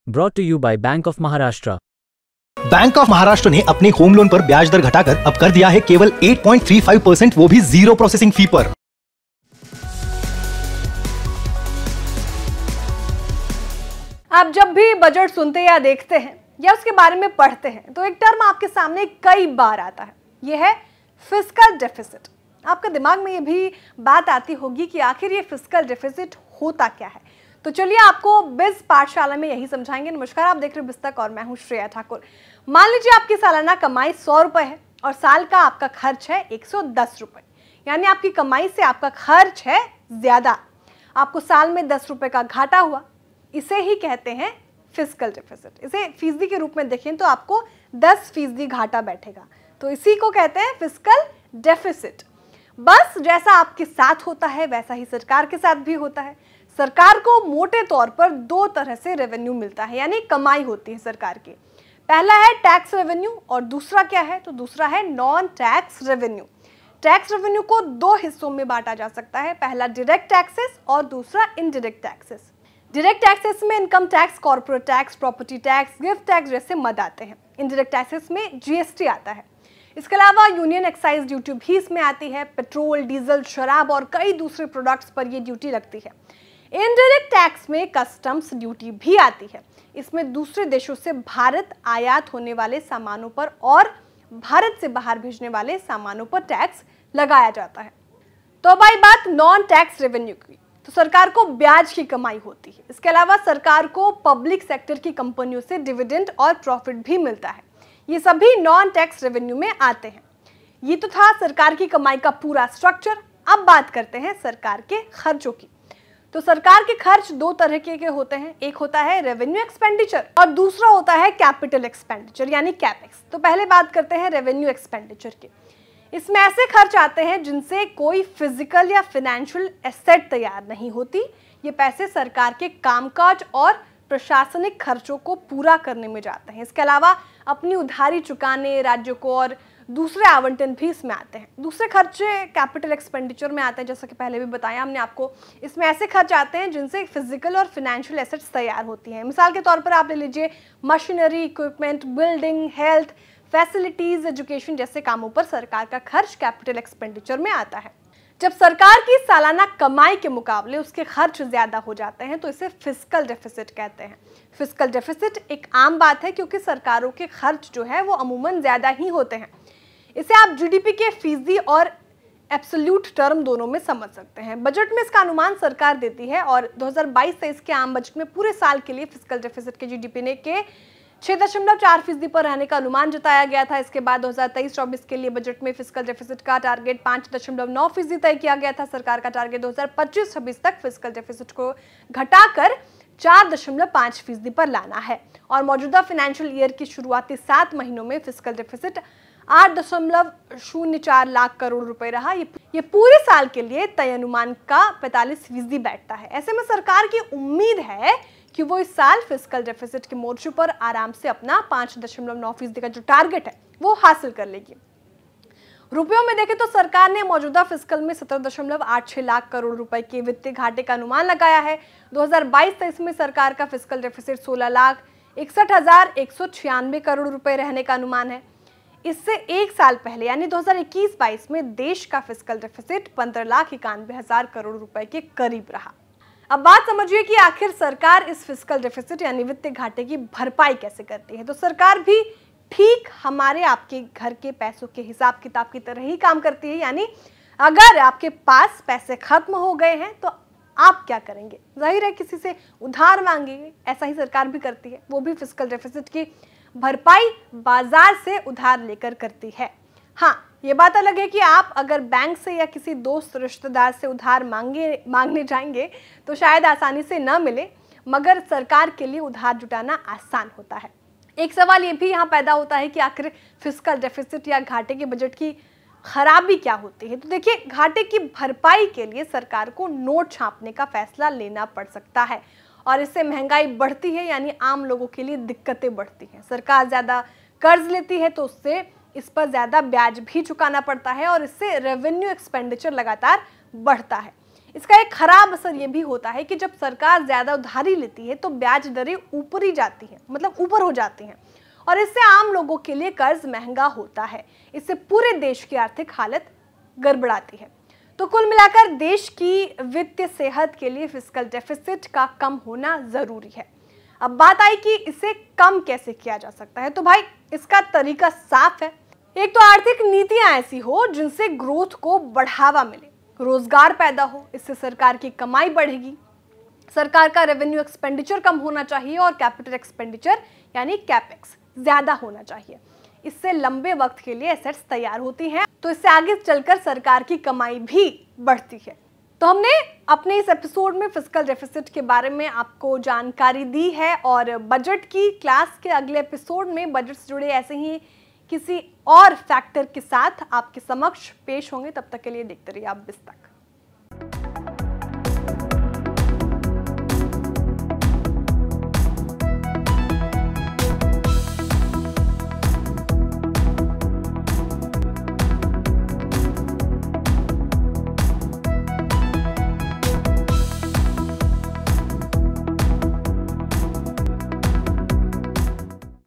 Brought to you by Bank of Maharashtra. Bank of Maharashtra ने अपने home loan पर ब्याज दर घटाकर अब कर दिया है केवल 8.35%, वो भी 0 प्रोसेसिंग फी पर। आप जब भी बजट सुनते या देखते हैं या उसके बारे में पढ़ते हैं तो एक टर्म आपके सामने कई बार आता है, यह है फिस्कल डेफिसिट। आपके दिमाग में ये भी बात आती होगी कि आखिर ये फिस्कल डेफिसिट होता क्या है। तो चलिए आपको बिज पाठशाला में यही समझाएंगे। नमस्कार, आप देख रहे हैं बिज तक और मैं हूं श्रेया ठाकुर। मान लीजिए आपकी सालाना कमाई 100 रुपए है और साल का आपका खर्च है 110 रुपए, यानी आपकी कमाई से आपका खर्च है ज्यादा। आपको साल में 10 रुपए का घाटा हुआ, इसे ही कहते हैं फिस्कल डेफिसिट। इसे फीसदी के रूप में देखें तो आपको 10% घाटा बैठेगा, तो इसी को कहते हैं फिस्कल डेफिसिट। बस जैसा आपके साथ होता है वैसा ही सरकार के साथ भी होता है। सरकार को मोटे तौर पर 2 तरह से रेवेन्यू मिलता है, यानी कमाई होती है सरकार की। पहला है टैक्स रेवेन्यू और दूसरा क्या है, तो दूसरा है non tax revenue. Tax revenue को 2 हिस्सों में बांटा जा सकता है, पहला डायरेक्ट टैक्सेस और दूसरा इनडायरेक्ट टैक्सेस। डायरेक्ट टैक्सेस में income tax, corporate tax, property tax, gift tax जैसे मद आते हैं। इनडायरेक्ट टैक्सेस में जीएसटी आता है। इसके अलावा यूनियन एक्साइज ड्यूटी भी इसमें आती है। पेट्रोल, डीजल, शराब और कई दूसरे प्रोडक्ट्स पर यह ड्यूटी लगती है। इनडायरेक्ट टैक्स में कस्टम्स ड्यूटी भी आती है। इसमें दूसरे देशों से भारत आयात होने वाले सामानों पर और भारत से बाहर भेजने वाले सामानों पर टैक्स लगाया जाता है। तो अब आई बात नॉन टैक्स रेवेन्यू की, तो सरकार को ब्याज की कमाई होती है। इसके अलावा सरकार को पब्लिक सेक्टर की कंपनियों से डिविडेंड और प्रॉफिट भी मिलता है। ये सभी नॉन टैक्स रेवेन्यू में आते हैं। ये तो था सरकार की कमाई का पूरा स्ट्रक्चर। अब बात करते हैं सरकार के खर्चों की। तो सरकार के खर्च 2 तरह के होते हैं, एक होता है रेवेन्यू एक्सपेंडिचर और दूसरा होता है कैपिटल एक्सपेंडिचर यानी कैपेक्स। तो पहले बात करते हैं रेवेन्यू एक्सपेंडिचर की। इसमें ऐसे खर्च आते हैं जिनसे कोई फिजिकल या फाइनेंशियल एसेट तैयार नहीं होती। ये पैसे सरकार के कामकाज और प्रशासनिक खर्चों को पूरा करने में जाते हैं। इसके अलावा अपनी उधारी चुकाने, राज्यों को और दूसरे आवंटन भी इसमें आते हैं। दूसरे खर्चे कैपिटल एक्सपेंडिचर में आते हैं, जैसा कि पहले भी बताया हमने आपको। इसमें ऐसे खर्च आते हैं जिनसे फिजिकल और फाइनेंशियल एसेट्स तैयार होती हैं। मिसाल के तौर पर आप ले लीजिए machinery, equipment, building, health, facilities, education जैसे कामों पर सरकार का खर्च कैपिटल एक्सपेंडिचर में आता है। जब सरकार की सालाना कमाई के मुकाबले उसके खर्च ज्यादा हो जाते हैं तो इसे फिस्कल डेफिसिट कहते हैं। फिस्कल डेफिसिट एक आम बात है क्योंकि सरकारों के खर्च जो है वो अमूमन ज्यादा ही होते हैं। इसे आप जीडीपी के फीसदी और एब्सोल्यूट टर्म दोनों में समझ सकते हैं। बजट में इसका अनुमान सरकार देती है और 2022-23 के आम बजट में पूरे साल के लिए फिस्कल डेफिसिट के जीडीपी ने के 6.4% पर रहने का अनुमान जताया गया था। इसके बाद 2023-24 के लिए बजट में फिस्कल डेफिसिट का टारगेट 5.9% तय किया गया था। सरकार का टारगेट 2025-26 तक फिस्कल डेफिसिट को घटाकर 4.5% पर लाना है और मौजूदा फाइनेंशियल ईयर की शुरुआती 7 महीनों में फिस्कल डेफिसिट 8.04 लाख करोड़ रुपए रहा। ये पूरे साल के लिए तय अनुमान का 45% बैठता है। ऐसे में सरकार की उम्मीद है कि वो इस साल फिस्कल डेफिसिट के मोर्चे पर आराम से अपना 5.9% का जो टारगेट है वो हासिल कर लेगी। रुपयों में देखें तो सरकार ने मौजूदा फिस्कल में 17.86 लाख करोड़ रुपए के वित्तीय घाटे का अनुमान लगाया है। 2022-23 में सरकार का फिस्कल डेफिसिट 16,61,196 करोड़ रुपए रहने का अनुमान है। इससे एक साल पहले यानी 2021-22 में देश का फिस्कल डेफिसिट 15,91,000 करोड़ रुपए के करीब रहा। अब बात समझिए कि आखिर सरकार इस फिस्कल डेफिसिट यानी वित्तीय घाटे की भरपाई कैसे करती है। तो सरकार भी ठीक हमारे आपके घर के पैसों के हिसाब किताब की तरह ही काम करती है, यानी अगर आपके पास पैसे खत्म हो गए हैं तो आप क्या करेंगे, जाहिर है किसी से उधार मांगेंगे। ऐसा ही सरकार भी करती है, वो भी फिस्कल डेफिसिट की भरपाई बाजार से उधार लेकर करती है। हाँ, ये बात अलग है कि आप अगर बैंक से या किसी दोस्त रिश्तेदार से उधार मांगने जाएंगे तो शायद आसानी से न मिले, मगर सरकार के लिए उधार जुटाना आसान होता है। एक सवाल ये भी यहाँ पैदा होता है कि आखिर फिस्कल डेफिसिट या घाटे के बजट की खराबी क्या होती है। तो देखिए, घाटे की भरपाई के लिए सरकार को नोट छापने का फैसला लेना पड़ सकता है और इससे महंगाई बढ़ती है, यानी आम लोगों के लिए दिक्कतें बढ़ती हैं। सरकार ज्यादा कर्ज लेती है तो उससे इस पर ज्यादा ब्याज भी चुकाना पड़ता है और इससे रेवेन्यू एक्सपेंडिचर लगातार बढ़ता है। इसका एक खराब असर ये भी होता है कि जब सरकार ज्यादा उधारी लेती है तो ब्याज दरें ऊपर ही जाती हैं, मतलब ऊपर हो जाती हैं, और इससे आम लोगों के लिए कर्ज महंगा होता है। इससे पूरे देश की आर्थिक हालत गड़बड़ाती है। तो कुल मिलाकर देश की वित्तीय सेहत के लिए फिस्कल डेफिसिट का कम होना जरूरी है। अब बात आई कि इसे कम कैसे किया जा सकता है, तो भाई इसका तरीका साफ है। एक तो आर्थिक नीतियां ऐसी हो जिनसे ग्रोथ को बढ़ावा मिले, रोजगार पैदा हो, इससे सरकार की कमाई बढ़ेगी, सरकार का रेवेन्यू एक्सपेंडिचर कम होना चाहिए और कैपिटल एक्सपेंडिचर यानी कैपेक्स ज्यादा होना चाहिए। इससे लंबे वक्त के लिए एसेट्स तैयार होती हैं, तो इससे आगे चलकर सरकार की कमाई भी बढ़ती है। तो हमने अपने इस एपिसोड में फिस्कल डेफिसिट के बारे में आपको जानकारी दी है, और बजट की क्लास के अगले एपिसोड में बजट से जुड़े ऐसे ही किसी और फैक्टर के साथ आपके समक्ष पेश होंगे। तब तक के लिए देखते रहिए आप बिस्तक।